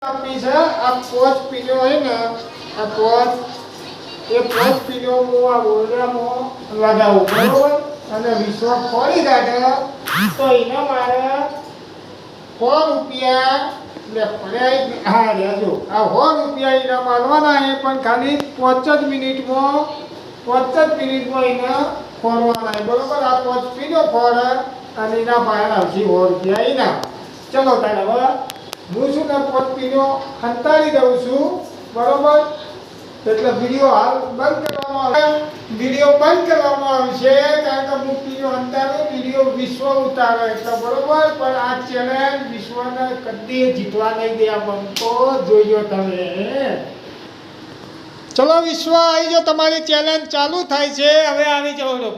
આપણી છે આ પોચ પીનો હોય ને આ પોચ એ પોચ પીનો હું આ ઓરડામાં લગાવું બરોબર અને વિશ્વ ખોલી કાઢે તો એના મારે ₹100 લે પડે હા લેજો આ ₹100 એના માલવાના છે પણ ખાલી 5 જ મિનિટમાં એને ખોરવાના બરોબર આ પોચ પીનો ખોરે અને એના પાયણ આવશે ₹100 એના ચલો તારે હવે હું શું ને પોચ પીનો હંતાડી દઉં છું બરોબર એટલે વિડીયો હાલ બંધ કરવામાં આવશે કારણ કે હું પીનો હંતાડું વિડીયો વિશ્વ ઉતારે એટલે બરોબર પણ આ ચેલેન્જ વિશ્વને કદી જીતવા નહીં દે આ બંકો જોઈજો તમે ચલો વિશ્વ આવી જો તમારી ચેલેન્જ ચાલુ થાય છે હવે આવી જાઓ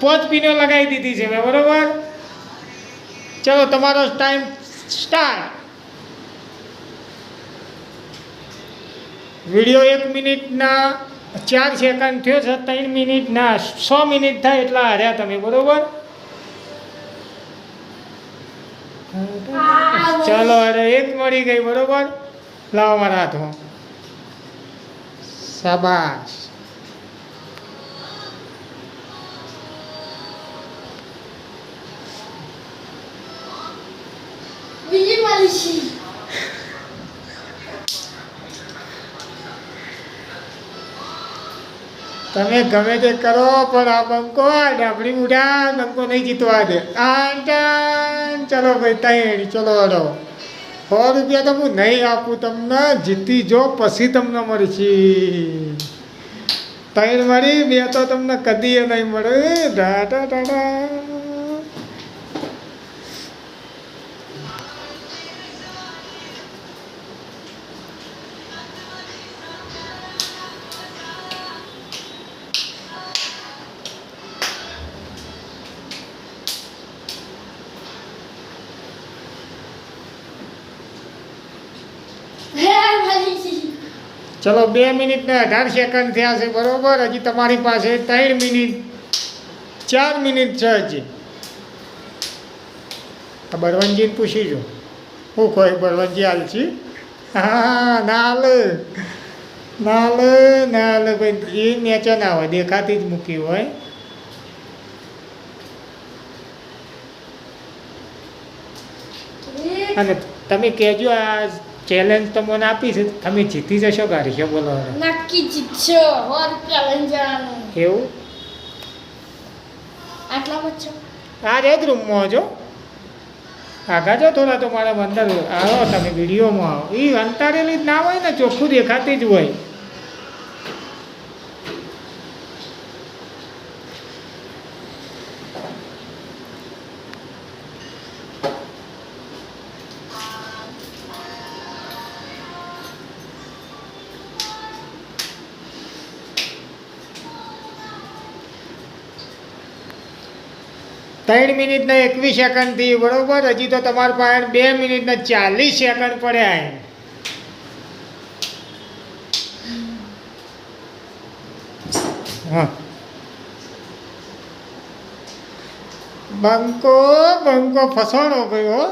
પોચ પીનો લગાવી દીધી છે બરોબર ચલો તમારો ટાઈમ સ્ટાર્ટ વિડીયો 1 મિનિટના 4 સેકન્ડ થયો છે 3 મિનિટના 6 મિનિટ થાય એટલા હાર્યા તમે બરોબર ચાલો અરે એક મળી ગઈ બરોબર લાવો મારા હાથમાં શાબાશ બીજી મળી તમે ગમે તે કરો પણ આ બંકો ડાબડી ઉડા બંકો નહીં જીતવા દે ચલો ભાઈ તૈયારી ચલો હડો ₹100 તો હું નહીં આપું તમને જીતી જો પછી તમને મળશે 3 મળી 2 તો તમને કદી નહીં મળે ડાટા ટાટા ચલો 2 મિનિટ ને 18 સેકન્ડ થયા છે બરોબર હજી તમારી પાસે 3 મિનિટ 4 મિનિટ છે હજી આ બળવંતજીને પૂછી જો હું કોઈ બળવંતજી હાલ છે હા ના ભાઈ એ નેચે ના હોય દેખાતી જ મૂકી હોય અને તમે કહેજો આ ચેલેન્જ તમને આપી છે તમે જીતી જશો ગાડી છે બોલો નક્કી જીતશો ₹100 લઈ જવાનું એવું આટલામાં છો આ જ રૂમમાં જો આગા જો થોડા તો મારા અંદર આવો તમે વિડીયોમાં આવો એ અંતારેલી જ ના હોય ને ચોખ્ખું દેખાતી જ હોય ત્રણ મિનિટ ને 21 સેકન્ડ થી બરોબર હજી તો તમારા પાસે 2 મિનિટ ને 40 સેકન્ડ પડ્યા હા બંકો ફસાણો ગયો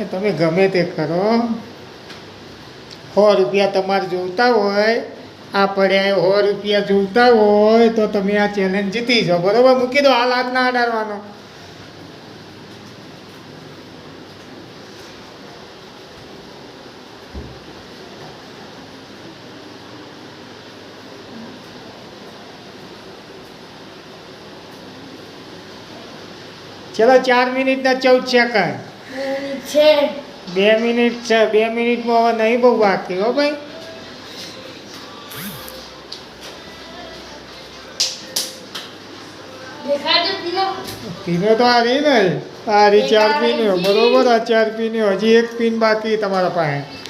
એ તમે ગમે તે કરો ₹100 તમારે જોઈતા હોય આ પડ્યા ₹100 જોઈતા હોય તો તમે આ ચેલેન્જ જીતી જાઓ બરોબર મૂકી દો હાલ હાથ ના અડાડવાનો ચલો 4 મિનિટ ને 14 સેકન્ડ છે 2 મિનિટ છે 2 મિનિટમાં હવે નહીં બહુ બાકી હો ભાઈ પીનો તો આ રહી ને આ રહી 4 પીનો બરોબર આ 4 પીનો હજી 1 પીન બાકી તમારા પાસે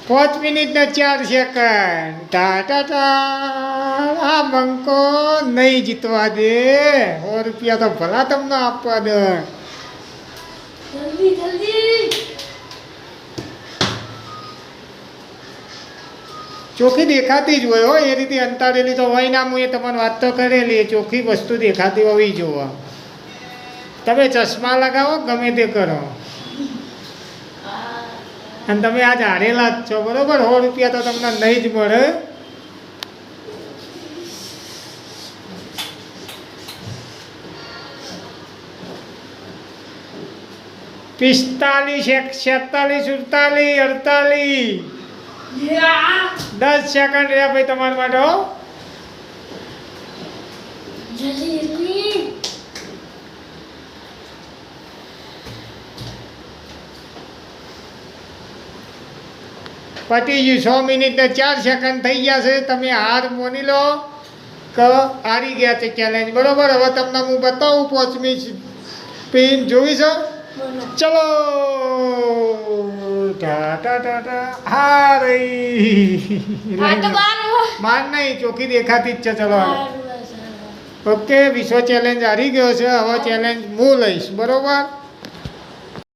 5 મિનિટ ને 4 સેકન્ડ. ટા ટા આ બંકો નહીં જીતવા દે. 100 રૂપિયા તો ભલા તમને આપવા દે. જલ્દી જલ્દી. ચોખ્ખી દેખાતી જ હોય હો, એ રીતે અંતાડેલી તો હોય ના. હું એ તમારે વાત તો કરેલી, ચોખ્ખી વસ્તુ દેખાતી હોવી જોવા. તમે ચશ્મા લગાવો ગમે તે કરો, અને તમે આજ હારેલા જ છો બરોબર. 100 રૂપિયા તો તમને નહીં જ મળે. પિસ્તાલીસ, 47, 48, 48. યા. 10 સેકન્ડ રહ્યા ભાઈ તમારા માટે હો. જલ્દી જલ્દી. પતી ગયું. 6 મિનિટ ને 4 સેકન્ડ થઈ ગયા છે. તમે હાર માની લો કે હારી ગયા છે ચેલેન્જ બરોબર. હવે તમને હું બતાવું 5મી પિન જોઈ છે. બોલો. ચલો ટા ટા ટા ટા. હારી આ તો બાર હો. માર નહીં, ચોખ્ખી દેખાતી જ છે. ચલો સારું, સારું. ઓકે, વિશ્વ ચેલેન્જ હારી ગયો છે. હવે ચેલેન્જ હું લઈશ બરોબર.